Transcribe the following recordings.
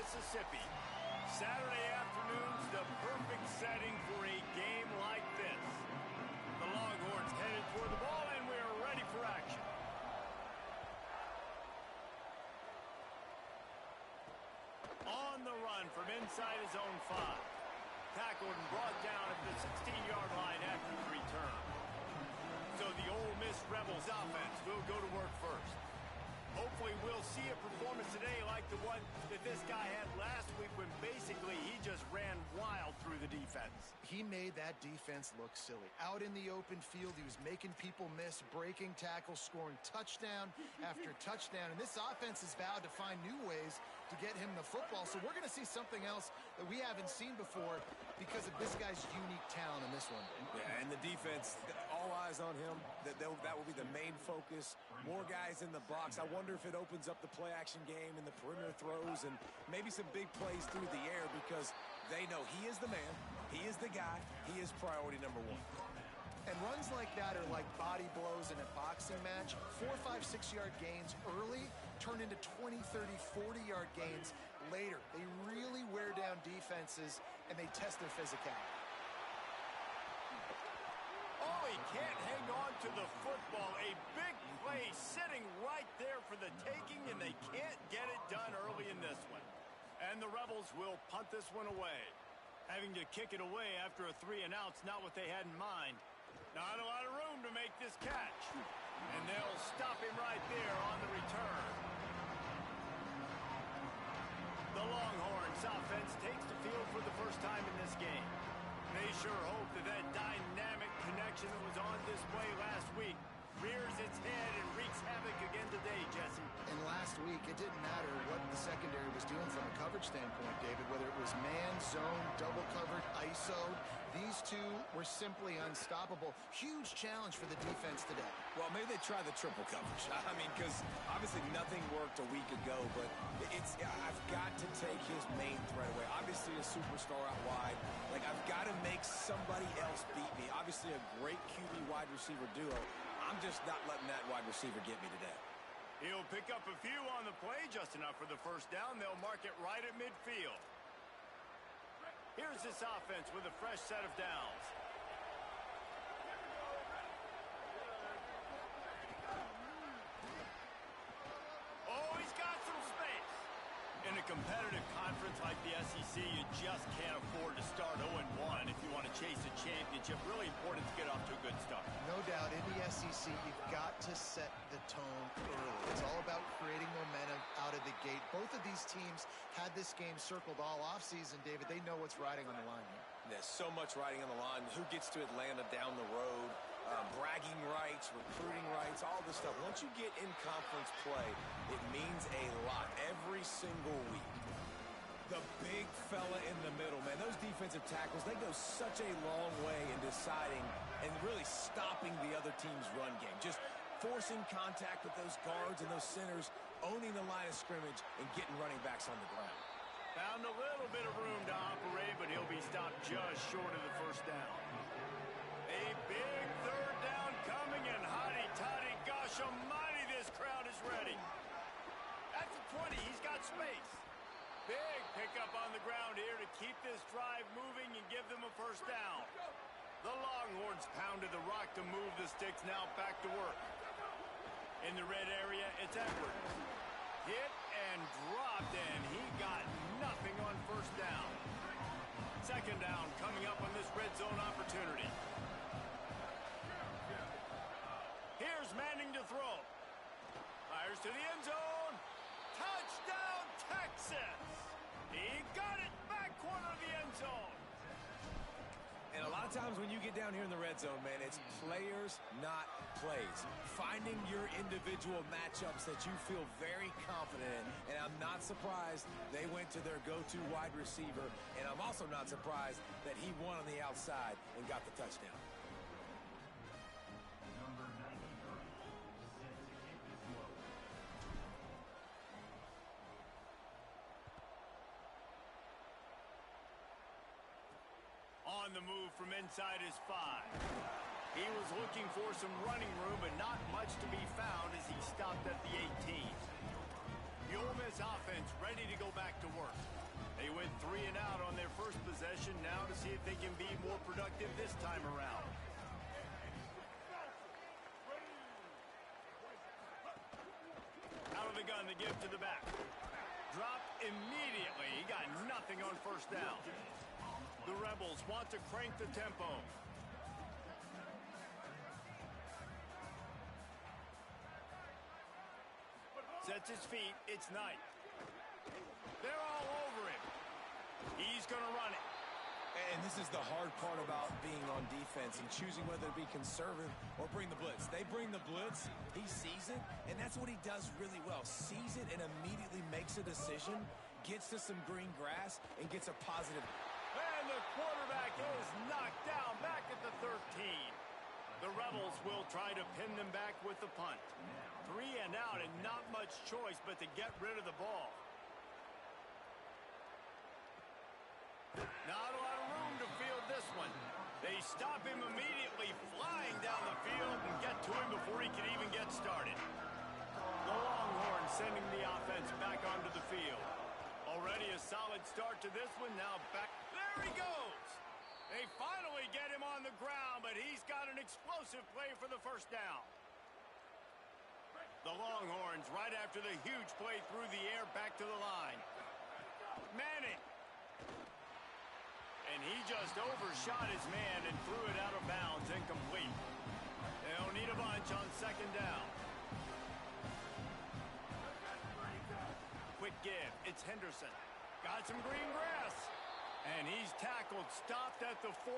Mississippi. Saturday afternoon's the perfect setting for a game like this. The Longhorns headed for the ball, and we are ready for action. On the run from inside his own 5. Tackled and brought down at the 16-yard line after the return. So the Ole Miss Rebels offense will go to work first. Hopefully we'll see a performance today like the one that this guy had last week when basically he just ran wild through the defense. He made that defense look silly. Out in the open field, he was making people miss, breaking tackles, scoring touchdown after touchdown. And this offense has vowed to find new ways to get him the football. So we're going to see something else that we haven't seen before because of this guy's unique talent in this one. Yeah, and the defense, all eyes on him. That will be the main focus. More guys in the box. I wonder if it opens up the play-action game and the perimeter throws and maybe some big plays through the air because they know he is the man, he is the guy, he is priority number 1. And runs like that are like body blows in a boxing match. 4, 5, 6-yard gains early turn into 20, 30, 40-yard gains later. They really wear down defenses, and they test their physicality. Oh, he can't hang on to the football. A big play sitting right there for the taking, and they can't get it done early in this one. And the Rebels will punt this one away. Having to kick it away after a 3-and-out's not what they had in mind. Not a lot of room to make this catch. And they'll stop him right there on the return. The Longhorns offense takes the field for the first time in this game. They sure hope that dynamic connection that was on display last week rears its head and wreaks havoc again today, Jesse. And last week, it didn't matter what the secondary was doing from a coverage standpoint, David, whether it was man, zone, double covered, ISO. These two were simply unstoppable. Huge challenge for the defense today. Well, maybe they try the triple coverage. I mean, because obviously nothing worked a week ago, but I've got to take his main threat away. Obviously a superstar out wide. Like, I've got to make somebody else beat me. Obviously a great QB wide receiver duo. I'm just not letting that wide receiver get me today. He'll pick up a few on the play, just enough for the first down. They'll mark it right at midfield. Here's this offense with a fresh set of downs. Oh, he's got some space. In a competitive conference like the SEC, you just can't afford to start 0-1 if you want to chase a championship. Really important to get off to a good start. No doubt, in the SEC, you've got to set the tone early. It's all about creating momentum out of the gate. Both of these teams had this game circled all offseason, David. They know what's riding on the line here. There's so much riding on the line. Who gets to Atlanta down the road? Bragging rights, recruiting rights, all this stuff. Once you get in conference play, it means a lot every single week. The big fella in the middle, man, those defensive tackles, they go such a long way in deciding and really stopping the other team's run game. Just forcing contact with those guards and those centers, owning the line of scrimmage, and getting running backs on the ground. Found a little bit of room to operate, but he'll be stopped just short of the first down. A big third down coming, and hotty-toddy, gosh almighty, this crowd is ready. At the 20, he's got space. Big pickup on the ground here to keep this drive moving and give them a first down. The Longhorns pounded the rock to move the sticks, now back to work. In the red area, it's Edwards. Hit and dropped, and he got nothing on first down. Second down coming up on this red zone opportunity. Here's Manning to throw. Fires to the end zone. Touchdown, Texas! He got it back corner of the end zone. And a lot of times when you get down here in the red zone, man, it's players, not plays. Finding your individual matchups that you feel very confident in. And I'm not surprised they went to their go-to wide receiver. And I'm also not surprised that he won on the outside and got the touchdown. On the move from inside his 5. He was looking for some running room, but not much to be found as he stopped at the 18. The Ole Miss offense ready to go back to work. They went 3 and out on their first possession. Now to see if they can be more productive this time around. Out of the gun, the give to the back. Drop immediately. He got nothing on first down. The Rebels want to crank the tempo. Sets his feet. It's Knight. They're all over him. He's going to run it. And this is the hard part about being on defense and choosing whether to be conservative or bring the blitz. They bring the blitz, he sees it, and that's what he does really well. Sees it and immediately makes a decision, gets to some green grass, and gets a positive. And the quarterback is knocked down back at the 13. The Rebels will try to pin them back with the punt. 3 and out and not much choice but to get rid of the ball. Not a lot of room to field this one. They stop him immediately, flying down the field and get to him before he can even get started. The Longhorns sending the offense back onto the field. Already a solid start to this one. Now back. There he goes. They finally get him on the ground, but he's got an explosive play for the first down. The Longhorns right after the huge play through the air back to the line. Manning. And he just overshot his man and threw it out of bounds, incomplete. They'll need a bunch on second down. Quick give. It's Henderson. Got some green grass. And he's tackled, stopped at the 14.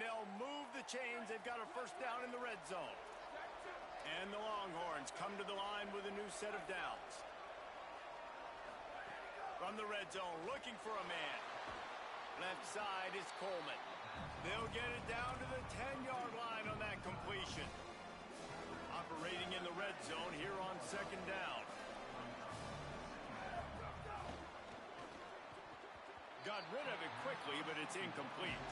They'll move the chains. They've got a first down in the red zone. And the Longhorns come to the line with a new set of downs. From the red zone, looking for a man. Left side is Coleman. They'll get it down to the 10-yard line on that completion. Operating in the red zone here on second down. Got rid of it quickly, but it's incomplete.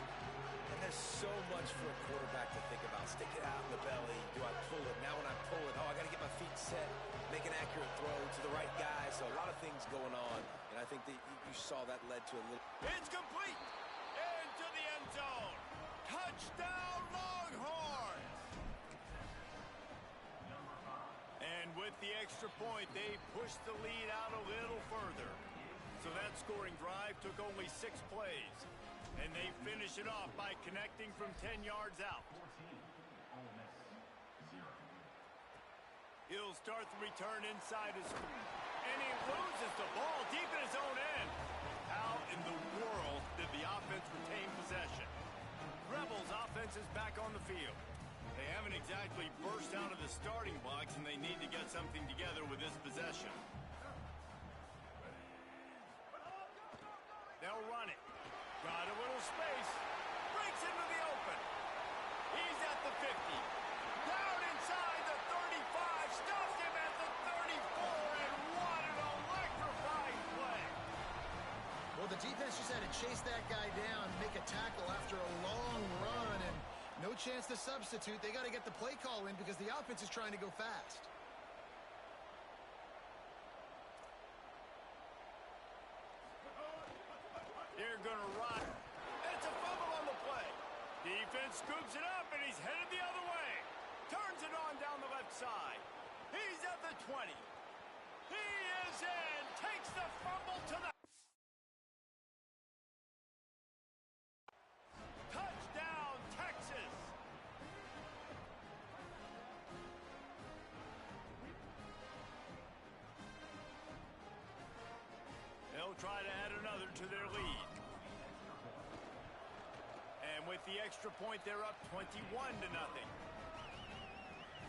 And there's so much for a quarterback to think about. Stick it out in the belly. Do I pull it? Now when I pull it, I got to get my feet set, make an accurate throw to the right guy. So a lot of things going on. And I think that you saw that led to a little. It's complete. Into the end zone. Touchdown, Longhorns. And with the extra point, they pushed the lead out a little further. So that scoring drive took only 6 plays. And they finish it off by connecting from 10 yards out. He'll start the return inside his... And he loses the ball deep in his own end. How in the world did the offense retain possession? Rebels offense is back on the field. They haven't exactly burst out of the starting blocks, and they need to get something together with this possession. They'll run it. Got a little space. Breaks into the open. He's at the 50. Down inside the 35. Stops him at the 34. And what an electrifying play. Well, the defense just had to chase that guy down, make a tackle after a long run, and no chance to substitute. They got to get the play call in because the offense is trying to go fast. They're going to run. It's a fumble on the play. Defense scoops it up, and he's headed the other way. Turns it on down the left side. He's at the 20. He is in. Takes the fumble to the... Touchdown, Texas. They'll try to add another to their lead. And with the extra point, they're up 21-0.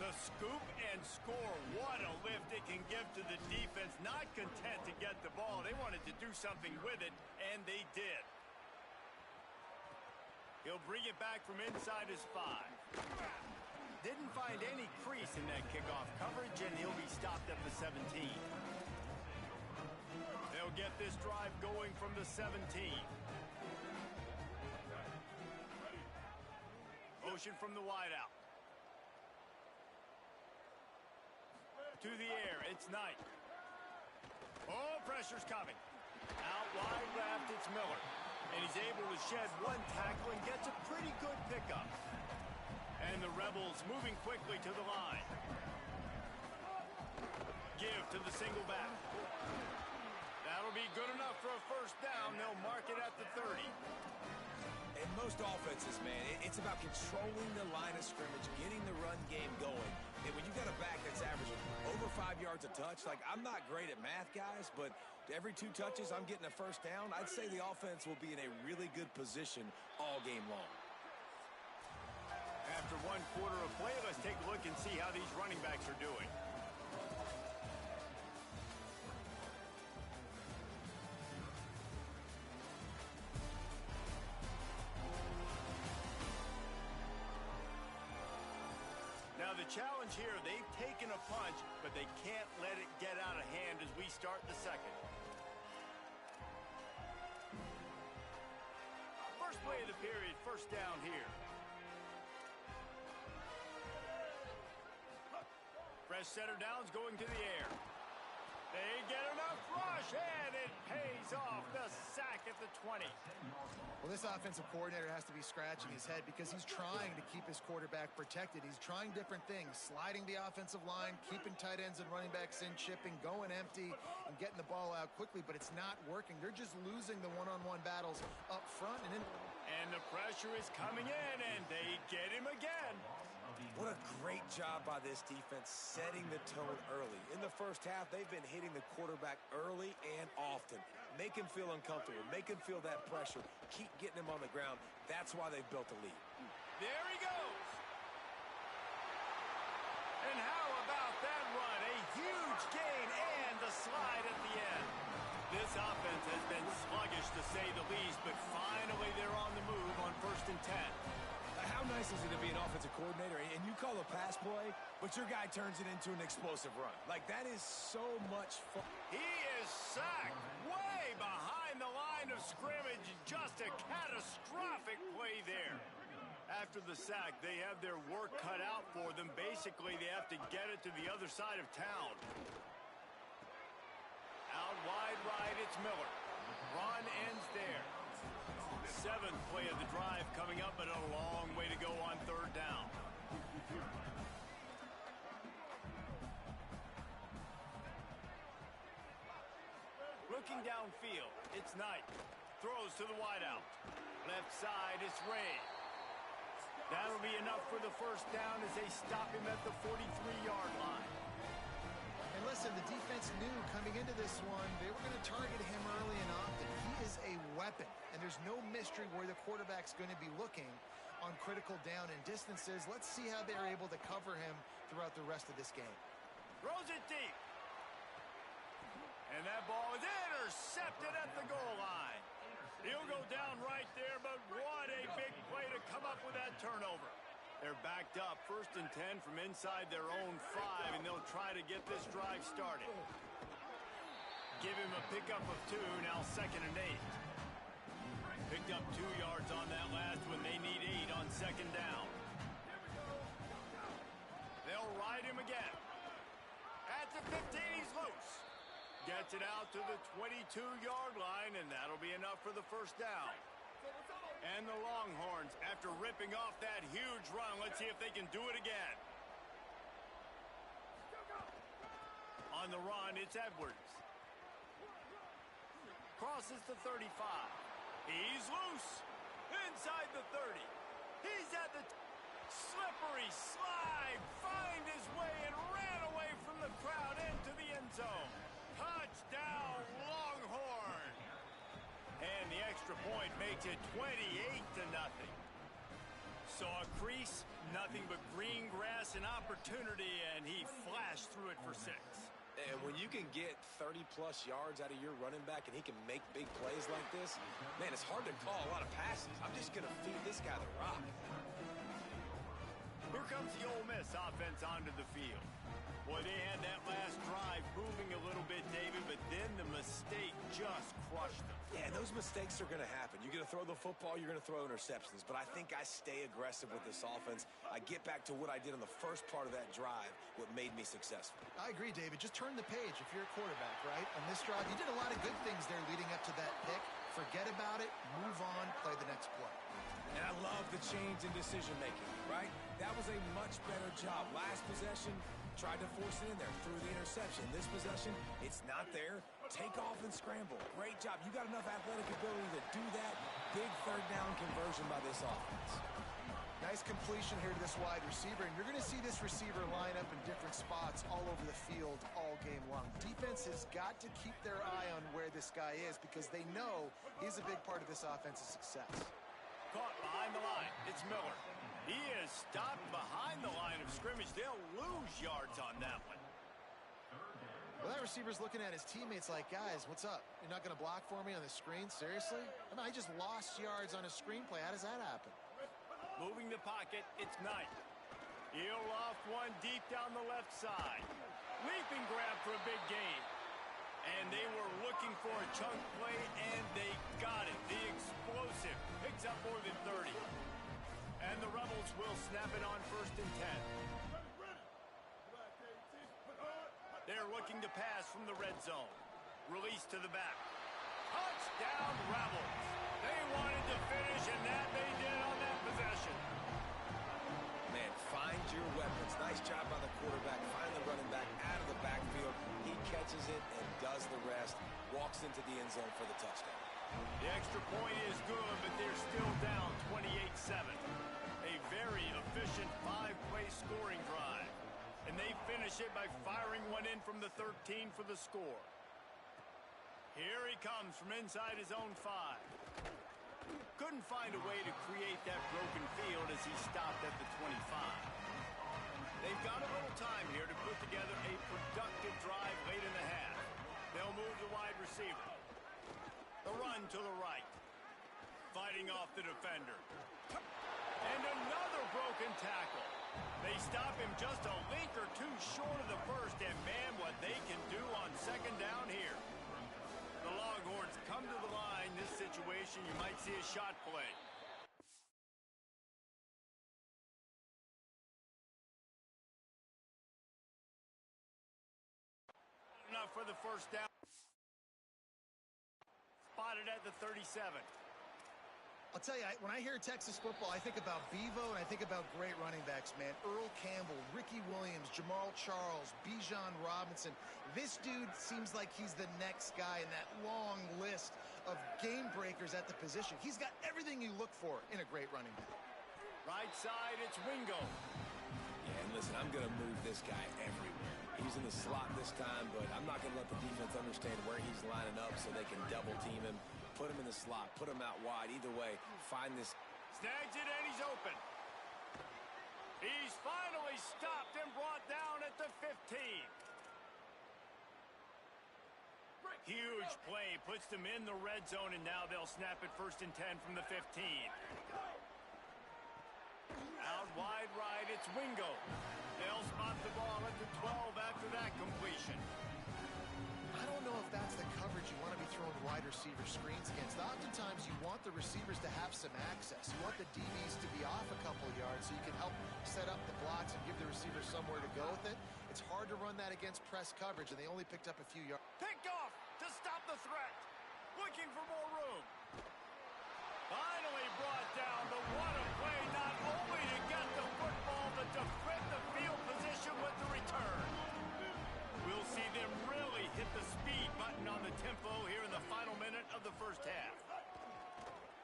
The scoop and score. What a lift it can give to the defense. Not content to get the ball. They wanted to do something with it, and they did. He'll bring it back from inside his 5. Didn't find any crease in that kickoff coverage, and he'll be stopped at the 17. They'll get this drive going from the 17. Motion from the wideout. To the air, it's Knight. Oh, pressure's coming. Out wide left, it's Miller. And he's able to shed one tackle and gets a pretty good pickup. And the Rebels moving quickly to the line. Give to the single back. That'll be good enough for a first down. They'll mark it at the 30. In most offenses, man, it's about controlling the line of scrimmage, getting the run game going. And when you got a back that's averaging over 5 yards a touch, like, I'm not great at math, guys, but every 2 touches I'm getting a first down, I'd say the offense will be in a really good position all game long. After 1 quarter of play, let's take a look and see how these running backs are doing. Now the challenge here, they've taken a punch, but they can't let it get out of hand as we start the second. First play of the period, first down here. Fresh center downs going to the air. They get enough rush, and it pays off. The sack at the 20. Well, this offensive coordinator has to be scratching his head because he's trying to keep his quarterback protected. He's trying different things, sliding the offensive line, keeping tight ends and running backs in, chipping, going empty, and getting the ball out quickly, but it's not working. They're just losing the one-on-one battles up front. And the pressure is coming in, and they get him again. What a great job by this defense setting the tone early. In the first half, they've been hitting the quarterback early and often. Make him feel uncomfortable. Make him feel that pressure. Keep getting him on the ground. That's why they've built a lead. There he goes. And how about that run? A huge gain and the slide at the end. This offense has been sluggish to say the least, but finally they're on the move on 1st and 10. How nice is it to be an offensive coordinator and you call a pass play, but your guy turns it into an explosive run? Like, that is so much fun. He is sacked way behind the line of scrimmage. Just a catastrophic play there. After the sack, they have their work cut out for them. Basically, they have to get it to the other side of town. Out wide right, it's Miller. Run ends there. 7th play of the drive coming up, but a long way to go on 3rd down. Looking downfield, it's Knight. Throws to the wideout. Left side, it's Ray. That'll be enough for the first down as they stop him at the 43-yard line. And listen, the defense knew coming into this one, they were going to target him early and often. He is a weapon, and there's no mystery where the quarterback's going to be looking on critical down and distances. Let's see how they're able to cover him throughout the rest of this game. Throws it deep. And that ball is intercepted at the goal line. He'll go down right there, but what a big play to come up with that turnover. They're backed up, 1st and 10 from inside their own 5, and they'll try to get this drive started. Give him a pickup of 2, now 2nd and 8. Picked up 2 yards on that last one. They need 8 on 2nd down. They'll ride him again. At the 15, he's loose. Gets it out to the 22-yard line, and that'll be enough for the first down. And the Longhorns, after ripping off that huge run, let's see if they can do it again. On the run, it's Edwards. Crosses the 35. He's loose. Inside the 30. He's at the slippery slide. Find his way and ran away from the crowd into the end zone. Touchdown, Longhorn. And the extra point makes it 28-0. Saw a crease, nothing but green grass and opportunity, and he flashed through it for 6. And when you can get 30-plus yards out of your running back and he can make big plays like this, man, it's hard to call a lot of passes. I'm just going to feed this guy the rock. Here comes the Ole Miss offense onto the field. Boy, they had that last drive moving a little bit, David, but then the mistake just crushed them. Yeah, those mistakes are going to happen. You're going to throw the football, you're going to throw interceptions. But I think I stay aggressive with this offense. I get back to what I did on the first part of that drive, what made me successful. I agree, David. Just turn the page if you're a quarterback, right? On this drive, you did a lot of good things there leading up to that pick. Forget about it, move on, play the next play. And I love the change in decision-making, right? That was a much better job. Last possession, tried to force it in there, threw the interception. This possession, it's not there. Take off and scramble. Great job. You got enough athletic ability to do that. Big third down conversion by this offense. Nice completion here to this wide receiver, and you're going to see this receiver line up in different spots all over the field all game long. Defense has got to keep their eye on where this guy is because they know he's a big part of this offense's success. Caught behind the line. It's Miller. He is stopped behind the line of scrimmage. They'll lose yards on that one. Well, that receiver's looking at his teammates like, guys, what's up? You're not going to block for me on the screen? Seriously? I mean, I just lost yards on a screenplay. How does that happen? Moving the pocket, it's Knight. He'll off one deep down the left side. Leaping grab for a big gain. And they were looking for a chunk play, and they got it. The explosive picks up more than 30. And the Rebels will snap it on 1st and 10. They're looking to pass from the red zone. Release to the back. Touchdown, Rebels. They wanted to finish, and that they did on that possession. Man, find your weapons. Nice job by the quarterback. Find the running back out of the backfield. He catches it and does the rest. Walks into the end zone for the touchdown. The extra point is good, but they're still down 28-7. A very efficient 5-play scoring drive. And they finish it by firing one in from the 13 for the score. Here he comes from inside his own 5. Couldn't find a way to create that broken field as he stopped at the 25. They've got a little time here to put together a productive drive late in the half. They'll move the wide receiver. The run to the right. Fighting off the defender. And another broken tackle. They stop him just a link or two short of the first, and man, what they can do on 2nd down here. The Longhorns come to the line. This situation, you might see a shot play. Enough for the 1st down. Spotted at the 37. I'll tell you, when I hear Texas football, I think about Bevo and I think about great running backs, man. Earl Campbell, Ricky Williams, Jamal Charles, Bijan Robinson. This dude seems like he's the next guy in that long list of game breakers at the position. He's got everything you look for in a great running back. Right side, it's Wingo. Yeah, and listen, I'm going to move this guy everywhere. He's in the slot this time, but I'm not going to let the defense understand where he's lining up so they can double team him. Put him in the slot, put him out wide. Either way, find this. Snags it and he's open. He's finally stopped and brought down at the 15. Huge play, puts them in the red zone, and now they'll snap it 1st and 10 from the 15. Out wide right, it's Wingo. They'll spot the ball at the 12 after that completion. I don't know if that's the coverage you want to be throwing wide receiver screens against. Oftentimes, you want the receivers to have some access. You want the DBs to be off a couple of yards so you can help set up the blocks and give the receiver somewhere to go with it. It's hard to run that against press coverage, and they only picked up a few yards. Picked off to stop the threat. Looking for more room. Finally brought down, but what a play, not only to get the football, but to flip the field position with the return. We'll see them really hit the speed button on the tempo here in the final minute of the 1st half.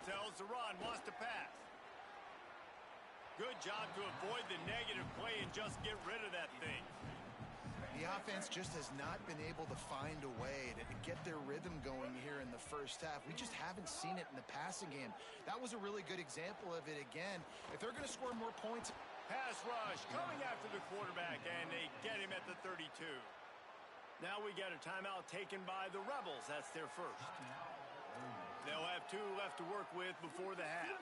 Tells the run, wants to pass. Good job to avoid the negative play and just get rid of that thing. The offense just has not been able to find a way to get their rhythm going here in the 1st half. We just haven't seen it in the passing game. That was a really good example of it again. If they're going to score more points. Pass rush coming after the quarterback, and they get him at the 32. Now we got a timeout taken by the Rebels. That's their 1st. They'll have 2 left to work with before the half.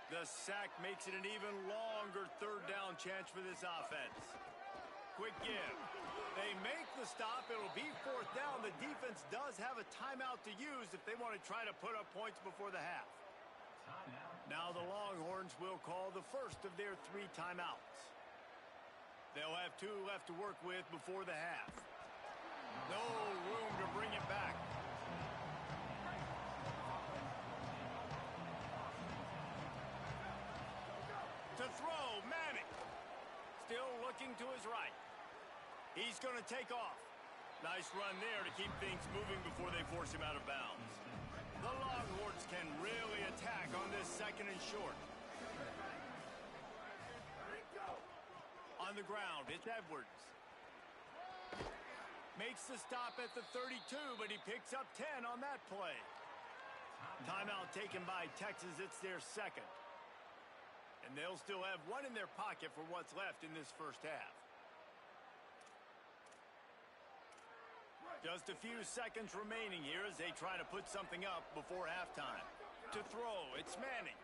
The sack makes it an even longer third down chance for this offense. Quick give. They make the stop. It'll be fourth down. The defense does have a timeout to use if they want to try to put up points before the half. Now the Longhorns will call the first of their 3 timeouts. They'll have 2 left to work with before the half. No room to bring it back. To throw, Manning. Still looking to his right. He's going to take off. Nice run there to keep things moving before they force him out of bounds. The Longhorns can really attack on this second and short. On the ground, it's Edwards. Makes the stop at the 32, but he picks up 10 on that play. Timeout taken by Texas. It's their second. And they'll still have 1 in their pocket for what's left in this first half. Just a few seconds remaining here as they try to put something up before halftime. To throw, it's Manning.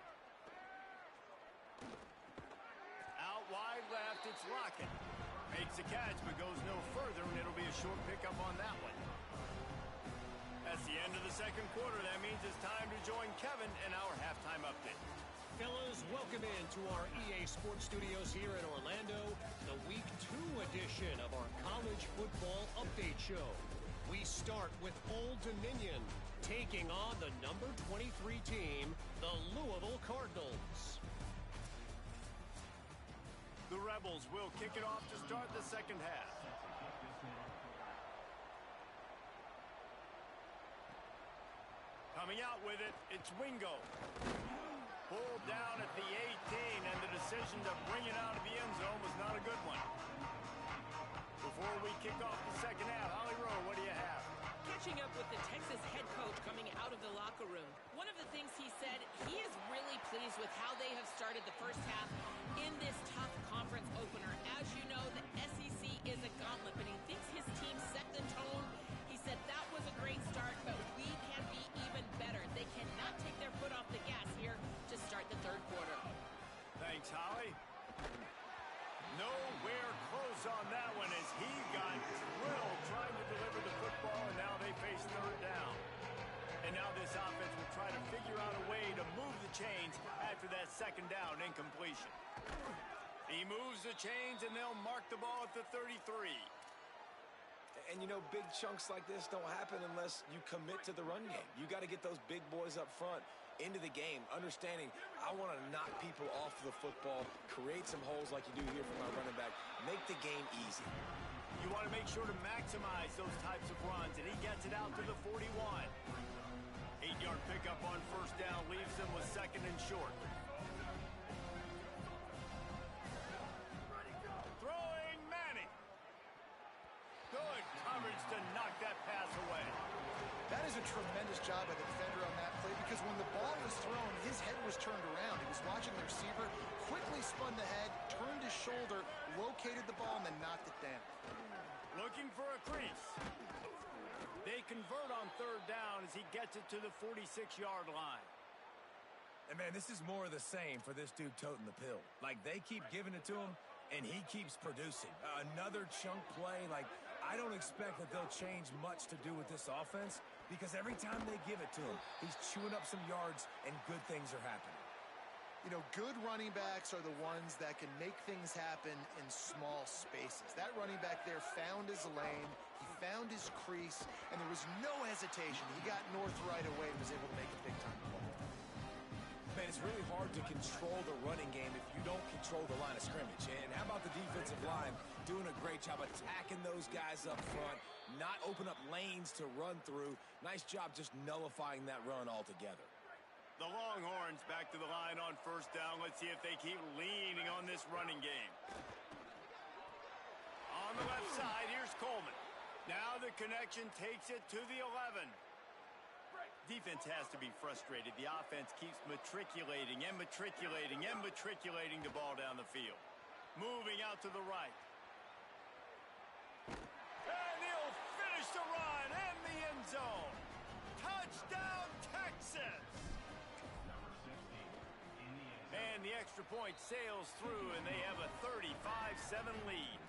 Out wide left, it's Lockett. Makes the catch, but goes no further, and it'll be a short pickup on that one. That's the end of the second quarter. That means it's time to join Kevin in our halftime update. Fellas, welcome into our EA Sports Studios here in Orlando, the Week 2 edition of our College Football Update Show. We start with Old Dominion, taking on the number 23 team, the Louisville Cardinals. The Rebels will kick it off to start the second half. Coming out with it, it's Wingo. Pulled down at the 18, and the decision to bring it out of the end zone was not a good one. Before we kick off the second half, Holly Rowe, what do you have? Catching up with the Texas head coach coming out of the locker room. One of the things he said, he is really pleased with how they have started the first half in this tough conference opener. As you know, the SEC is a gauntlet, but he thinks his team set the tone. He said that was a great start, but we can be even better. They cannot take their foot off the gas here to start the third quarter. Thanks, Holly. Nowhere close on that one as he got drilled trying to deliver the football, and now they face third down. And now this offense will try to figure out a way to move the chains after that second down incompletion. He moves the chains, and they'll mark the ball at the 33. And, you know, big chunks like this don't happen unless you commit to the run game. You got to get those big boys up front into the game, understanding I want to knock people off the football, create some holes like you do here for my running back, make the game easy. You want to make sure to maximize those types of runs, and he gets it out to the 41. 8-yard pickup on first down leaves them with second and short. Throwing Manning. Good coverage to knock that pass away. That is a tremendous job by the defender on that play because when the ball was thrown, his head was turned around. He was watching the receiver, quickly spun the head, turned his shoulder, located the ball, and then knocked it down. Looking for a crease. They convert on third down as he gets it to the 46-yard line. And, man, this is more of the same for this dude toting the pill. Like, they keep giving it to him, and he keeps producing. Another chunk play, like, I don't expect that they'll change much to do with this offense because every time they give it to him, he's chewing up some yards and good things are happening. You know, good running backs are the ones that can make things happen in small spaces. That running back there found his lane, he found his crease, and there was no hesitation. He got north right away and was able to make a big-time play. Man, it's really hard to control the running game if you don't control the line of scrimmage. And how about the defensive line doing a great job attacking those guys up front, not open up lanes to run through. Nice job just nullifying that run altogether. The Longhorns back to the line on first down. Let's see if they keep leaning on this running game. On the left side, here's Coleman. Now the connection takes it to the 11. Defense has to be frustrated. The offense keeps matriculating and matriculating and matriculating the ball down the field. Moving out to the right. And he'll finish the run in the end zone. Touchdown, Texas! And the extra point sails through, and they have a 35-7 lead.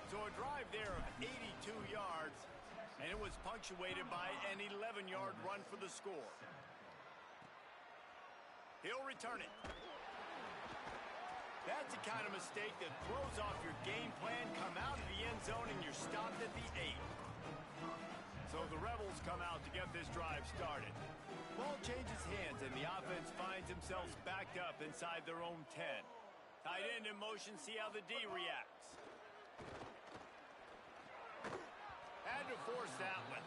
So a drive there of 82 yards, and it was punctuated by an 11-yard run for the score. He'll return it. That's the kind of mistake that throws off your game plan. Come out of the end zone, and you're stopped at the 8. So the Rebels come out to get this drive started. Ball changes hands, and the offense finds themselves backed up inside their own 10. Tight end in motion, see how the D reacts. Had to force that one.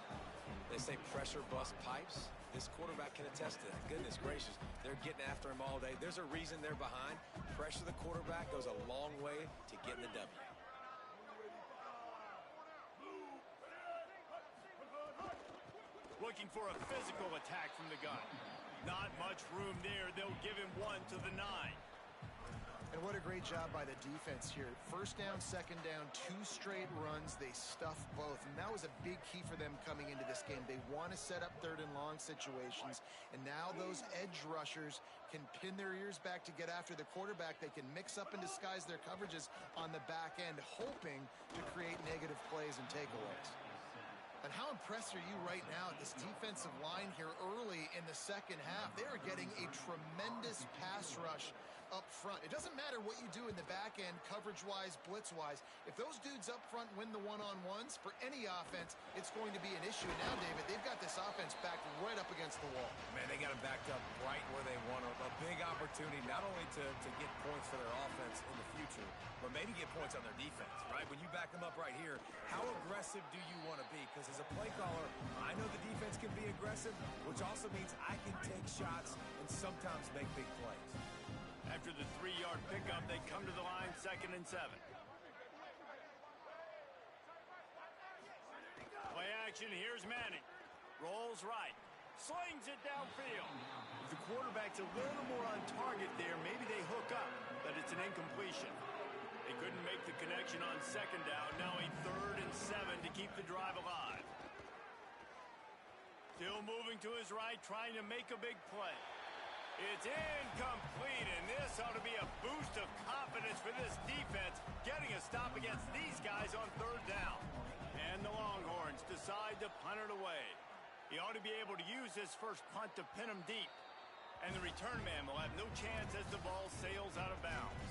They say pressure bust pipes. This quarterback can attest to that. Goodness gracious, they're getting after him all day. There's a reason they're behind. Pressure the quarterback goes a long way to getting the W. Looking for a physical attack from the gun. Not much room there. They'll give him one to the 9. And what a great job by the defense here. First down, second down, 2 straight runs. They stuff both. And that was a big key for them coming into this game. They want to set up third and long situations. And now those edge rushers can pin their ears back to get after the quarterback. They can mix up and disguise their coverages on the back end, hoping to create negative plays and takeaways. And how impressed are you right now at this defensive line here early in the second half? They are getting a tremendous pass rush up front. It doesn't matter what you do in the back end, coverage-wise, blitz-wise. If those dudes up front win the one-on-ones, for any offense, it's going to be an issue. Now, David, they've got this offense backed right up against the wall. Man, they got them backed up right where they want them. A big opportunity not only to get points for their offense in the future, but maybe get points on their defense, right? When you back them up right here, how aggressive do you want to be? Because as a play caller, I know the defense can be aggressive, which also means I can take shots and sometimes make big plays. After the 3-yard pickup, they come to the line, 2nd and 7. Play action, here's Manning. Rolls right. Slings it downfield. If the quarterback's a little more on target there, maybe they hook up, but it's an incompletion. They couldn't make the connection on 2nd down. Now a 3rd and 7 to keep the drive alive. Still moving to his right, trying to make a big play. It's incomplete, and this ought to be a boost of confidence for this defense, getting a stop against these guys on 3rd down. And the Longhorns decide to punt it away. He ought to be able to use this first punt to pin him deep. And the return man will have no chance as the ball sails out of bounds.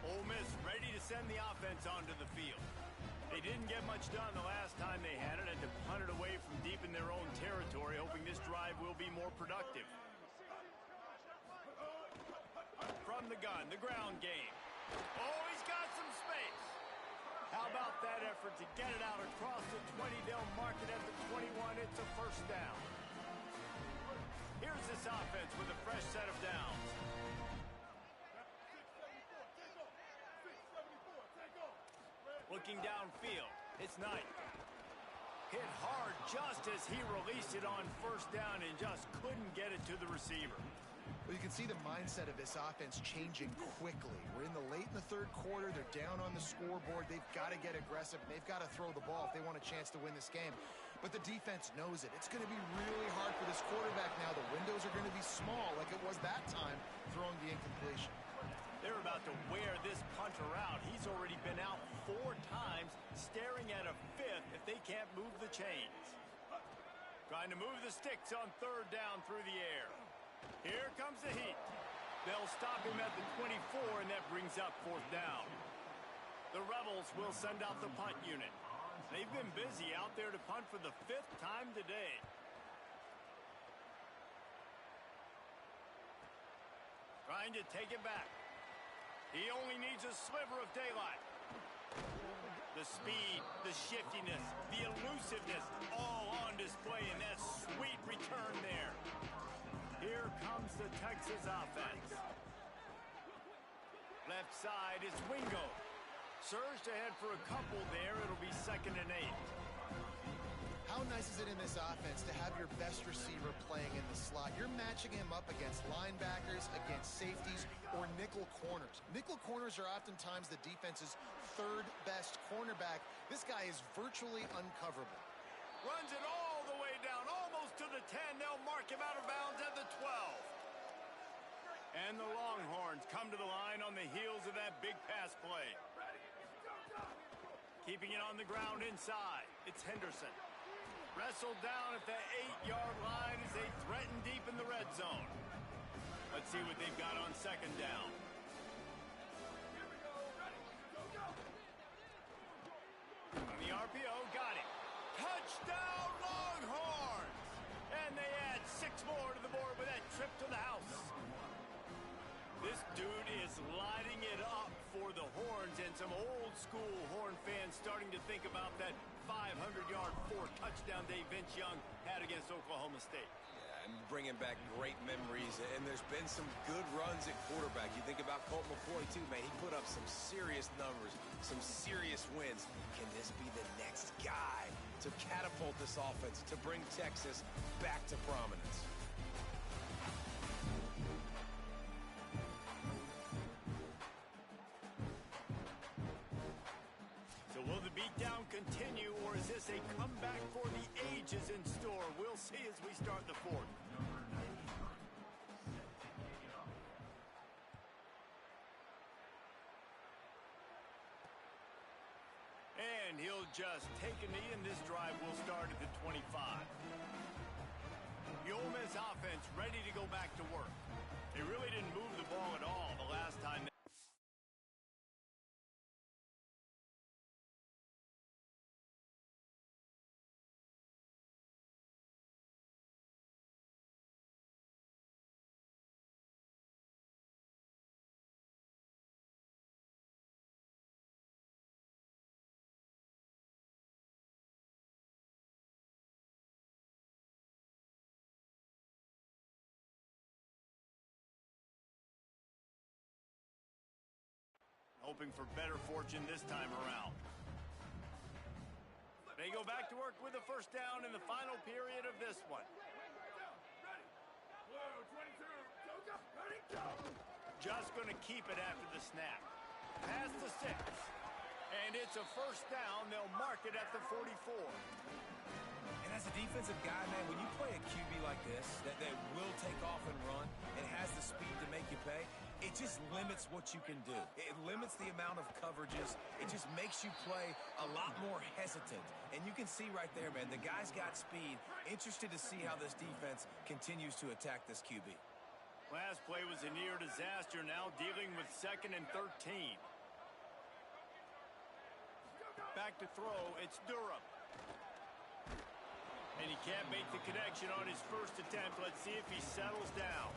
Ole Miss ready to send the offense onto the field. They didn't get much done the last time they had it, and to punt it away from deep in their own territory, hoping this drive will be more productive. From the gun, the ground game. Oh, he's got some space. How about that effort to get it out across the 20? They'll mark it at the 21. It's a 1st down. Here's this offense with a fresh set of downs. Looking downfield, it's Knight. Hit hard just as he released it on 1st down and just couldn't get it to the receiver. Well, you can see the mindset of this offense changing quickly. We're in the late in the 3rd quarter. They're down on the scoreboard. They've got to get aggressive. They've got to throw the ball if they want a chance to win this game. But the defense knows it. It's going to be really hard for this quarterback now. The windows are going to be small like it was that time throwing the incompletion. They're about to wear this punter out. He's already been out 4 times, staring at a 5th if they can't move the chains. Trying to move the sticks on 3rd down through the air. Here comes the heat. They'll stop him at the 24, and that brings up 4th down. The Rebels will send out the punt unit. They've been busy out there to punt for the 5th time today. Trying to take it back. He only needs a sliver of daylight. The speed, the shiftiness, the elusiveness, all on display in that sweet return there. Here comes the Texas offense. Left side is Wingo. Surged ahead for a couple there. It'll be 2nd and 8. How nice is it in this offense to have your best receiver playing in the slot? You're matching him up against linebackers, against safeties, or nickel corners. Nickel corners are oftentimes the defense's 3rd best cornerback. This guy is virtually uncoverable. Runs it all the way down, almost to the 10. They'll mark him out of bounds at the 12. And the Longhorns come to the line on the heels of that big pass play. Keeping it on the ground inside. It's Henderson. Wrestled down at the 8-yard line as they threaten deep in the red zone. Let's see what they've got on second down. On the RPO, got it. Touchdown, Longhorns! And they add 6 more to the board with that trip to the house. This dude is lighting it up for the Horns, and some old-school Horn fans starting to think about that 500-yard 4-touchdown day Vince Young had against Oklahoma State. Yeah, and bringing back great memories, and there's been some good runs at quarterback. You think about Colt McCoy, too, man. He put up some serious numbers, some serious wins. Can this be the next guy to catapult this offense, to bring Texas back to prominence? Will the beatdown continue, or is this a comeback for the ages in store? We'll see as we start the fourth. And he'll just take a knee, and this drive will start at the 25. The Ole Miss offense ready to go back to work. They really didn't move the ball at all the last time. Hoping for better fortune this time around. They go back to work with a first down in the final period of this one. Just going to keep it after the snap. Pass the 6. And it's a first down. They'll mark it at the 44. And as a defensive guy, man, when you play a QB like this, that will take off and run and has the speed to make you pay, it just limits what you can do. It limits the amount of coverages. It just makes you play a lot more hesitant. And you can see right there, man, the guy's got speed. Interested to see how this defense continues to attack this QB. Last play was a near disaster. Now dealing with 2nd and 13. Back to throw. It's Durham. And he can't make the connection on his first attempt. Let's see if he settles down.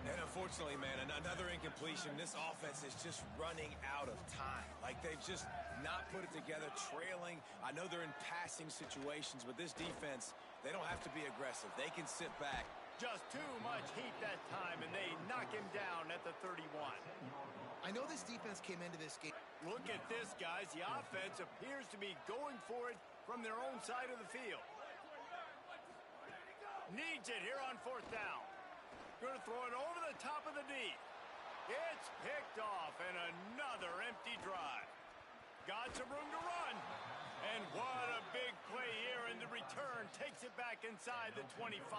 And unfortunately, man, another incompletion. This offense is just running out of time. Like, they've just not put it together, trailing. I know they're in passing situations, but this defense, they don't have to be aggressive. They can sit back. Just too much heat that time, and they knock him down at the 31. I know this defense came into this game. Look at this, guys. The offense appears to be going for it from their own side of the field. Needs it here on 4th down. Going to throw it over the top of the D. It's picked off, and another empty drive. Got some room to run. And what a big play here, and the return takes it back inside the 25.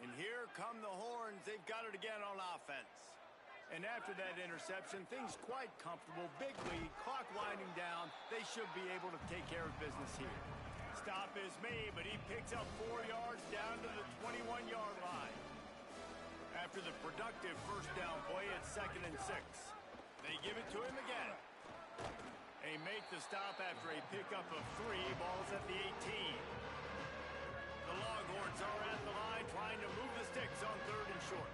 And here come the Horns. They've got it again on offense. And after that interception, things quite comfortable. Big lead, clock winding down. They should be able to take care of business here. Stop is made, but he picks up 4 yards down to the 21-yard line. After the productive first down play, it's 2nd and 6. They give it to him again. They make the stop after a pickup of 3. Ball's at the 18. The Longhorns are at the line trying to move the sticks on 3rd and short.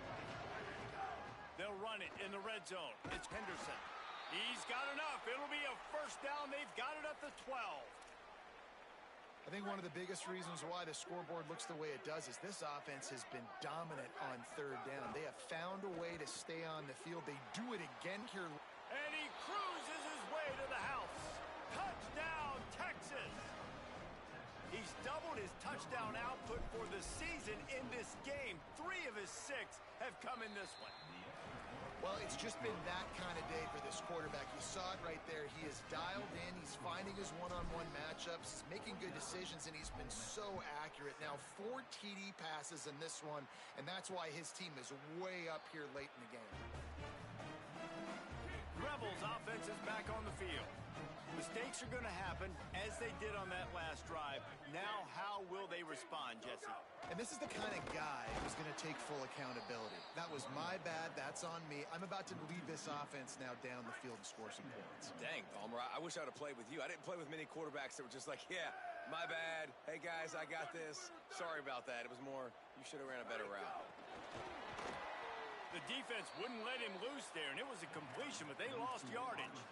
They'll run it in the red zone. It's Henderson. He's got enough. It'll be a first down. They've got it at the 12. I think one of the biggest reasons why the scoreboard looks the way it does is this offense has been dominant on 3rd down. They have found a way to stay on the field. They do it again here. And he cruises his way to the house. Touchdown, Texas. He's doubled his touchdown output for the season in this game. 3 of his 6 have come in this one. Well, it's just been that kind of day for this quarterback. You saw it right there. He is dialed in. He's finding his one-on-one matchups. He's making good decisions, and he's been so accurate. accurate. Now 4 TD passes in this one, and that's why his team is way up here late in the game. Rebels offense is back on the field. Mistakes are going to happen, as they did on that last drive. Now, how will they respond, Jesse? And this is the kind of guy who's going to take full accountability. That was my bad. That's on me. I'm about to lead this offense now down the field and score some points. Dang, Palmer, I wish I'd have played with you. I didn't play with many quarterbacks that were just like, yeah, my bad. Hey, guys, I got this. Sorry about that. It was more, you should have ran a better route. The defense wouldn't let him loose there, and it was a completion, but they lost yardage.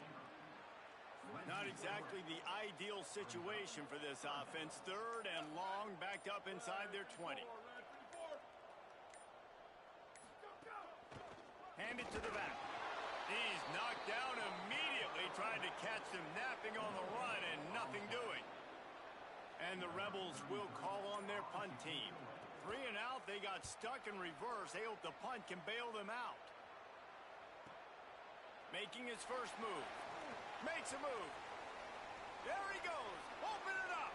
Not exactly the ideal situation for this offense. 3rd and long, backed up inside their 20. Hand it to the back. He's knocked down immediately, trying to catch them napping on the run and nothing doing. And the Rebels will call on their punt team. 3 and out, they got stuck in reverse. They hope the punt can bail them out. Making his first move. Makes a move. There he goes. Open it up.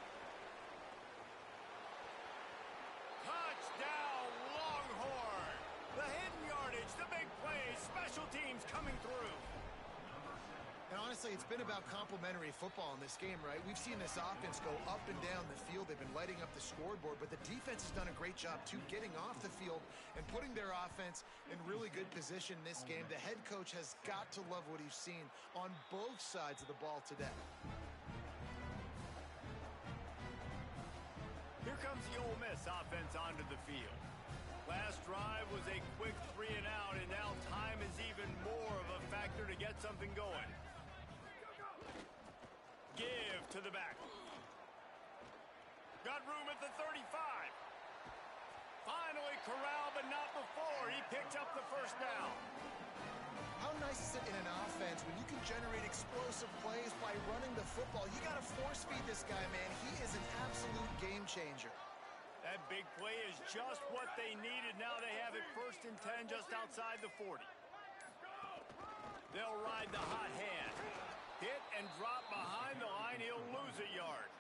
Touchdown, Longhorn. The hidden yardage, the big plays, special teams coming through. And honestly, it's been about complementary football in this game, right? We've seen this offense go up and down the field. They've been lighting up the scoreboard, but the defense has done a great job, too, getting off the field and putting their offense in really good position in this game. The head coach has got to love what he's seen on both sides of the ball today. Here comes the Ole Miss offense onto the field. Last drive was a quick 3 and out, and now time is even more of a factor to get something going. Give to the back. Got room at the 35. Finally corralled, but not before. He picked up the first down. How nice is it in an offense when you can generate explosive plays by running the football? You got to force feed this guy, man. He is an absolute game changer. That big play is just what they needed. Now they have it 1st and 10 just outside the 40. They'll ride the hot hand. Hit and drop behind the line. He'll lose a yard.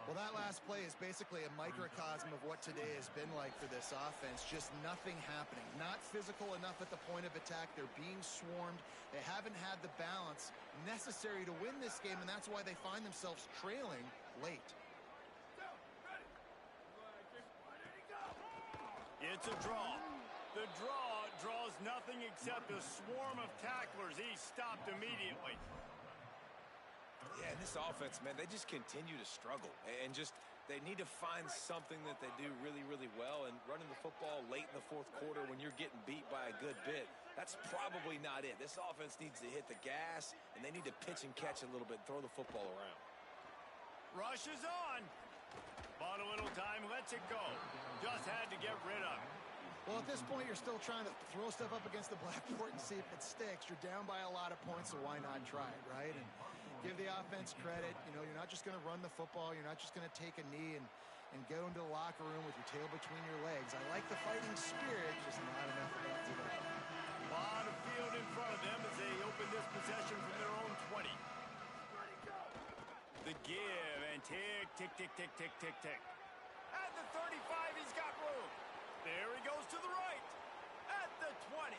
Well, that last play is basically a microcosm of what today has been like for this offense. Just nothing happening. Not physical enough at the point of attack. They're being swarmed. They haven't had the balance necessary to win this game, and that's why they find themselves trailing late. It's a draw. The draw draws nothing except a swarm of tacklers. He's stopped immediately. Yeah, and this offense, man, they just continue to struggle. And just, they need to find something that they do really, really well. And running the football late in the 4th quarter when you're getting beat by a good bit, that's probably not it. This offense needs to hit the gas, and they need to pitch and catch a little bit, throw the football around. Rush is on. Bought a little time, lets it go. Just had to get rid of it. Well, at this point, you're still trying to throw stuff up against the blackboard and see if it sticks. You're down by a lot of points, so why not try it, right? And give the offense credit. You know, you're not just going to run the football. You're not just going to take a knee and go into the locker room with your tail between your legs. I like the fighting spirit, just not enough of that today. A lot of field in front of them as they open this possession from their own 20. The give, and tick, tick, tick, tick, tick, tick, tick. At the 35, he's got room. There he goes to the right. At the 20.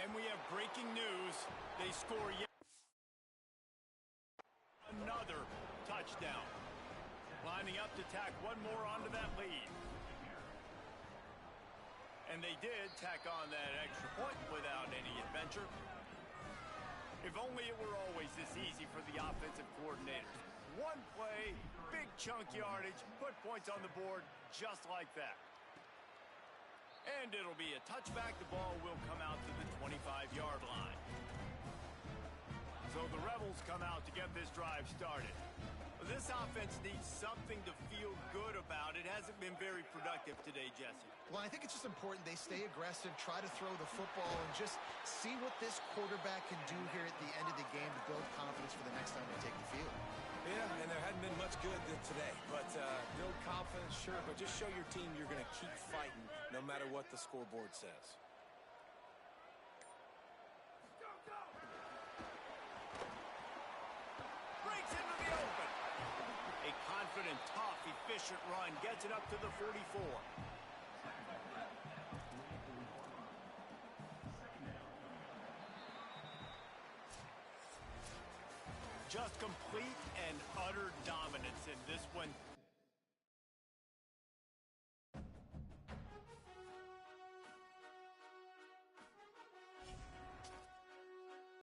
And we have breaking news. They score yet another touchdown. Lining up to tack one more onto that lead. And they did tack on that extra point without any adventure. If only it were always this easy for the offensive coordinators. One play, big chunk yardage, put points on the board just like that. And it'll be a touchback. The ball will come out to the 25-yard line. So the Rebels come out to get this drive started. This offense needs something to feel good about. It hasn't been very productive today, Jesse. Well, I think it's just important they stay aggressive, try to throw the football, and just see what this quarterback can do here at the end of the game to build confidence for the next time they take the field. Yeah, and there hadn't been much good today. But build confidence, sure, but just show your team you're going to keep fighting no matter what the scoreboard says. Breaks into the open. A confident, tough, efficient run gets it up to the 44. Just complete and utter dominance in this one.